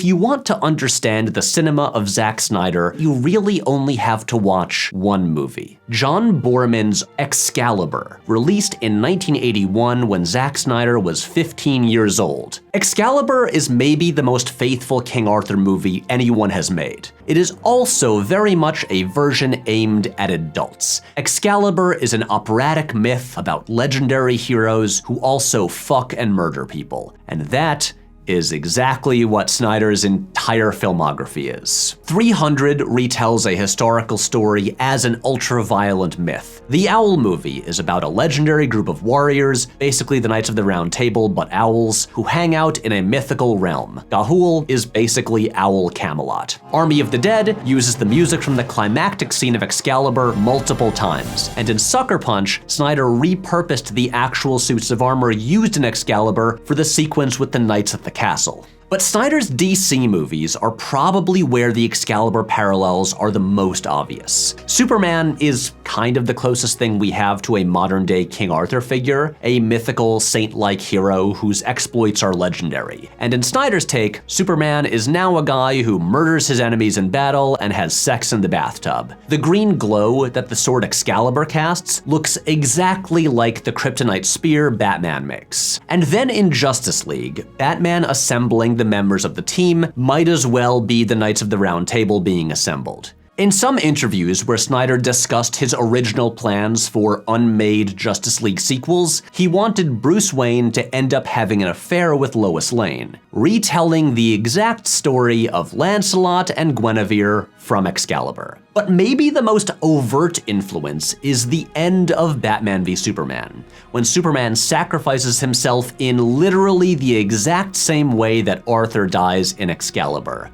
if you want to understand the cinema of Zack Snyder, you really only have to watch one movie. John Boorman's Excalibur, released in 1981 when Zack Snyder was 15 years old. Excalibur is maybe the most faithful King Arthur movie anyone has made. It is also very much a version aimed at adults. Excalibur is an operatic myth about legendary heroes who also fuck and murder people. And that is exactly what Snyder's entire filmography is. 300 retells a historical story as an ultra-violent myth. The Owl movie is about a legendary group of warriors, basically the Knights of the Round Table but owls, who hang out in a mythical realm. Ga'Hoole is basically Owl Camelot. Army of the Dead uses the music from the climactic scene of Excalibur multiple times. And in Sucker Punch, Snyder repurposed the actual suits of armor used in Excalibur for the sequence with the Knights at the castle. But Snyder's DC movies are probably where the Excalibur parallels are the most obvious. Superman is kind of the closest thing we have to a modern-day King Arthur figure, a mythical, saint-like hero whose exploits are legendary. And in Snyder's take, Superman is now a guy who murders his enemies in battle and has sex in the bathtub. The green glow that the sword Excalibur casts looks exactly like the kryptonite spear Batman makes. And then in Justice League, Batman assembling the members of the team might as well be the Knights of the Round Table being assembled. In some interviews where Snyder discussed his original plans for unmade Justice League sequels, he wanted Bruce Wayne to end up having an affair with Lois Lane, retelling the exact story of Lancelot and Guinevere from Excalibur. But maybe the most overt influence is the end of Batman v Superman, when Superman sacrifices himself in literally the exact same way that Arthur dies in Excalibur.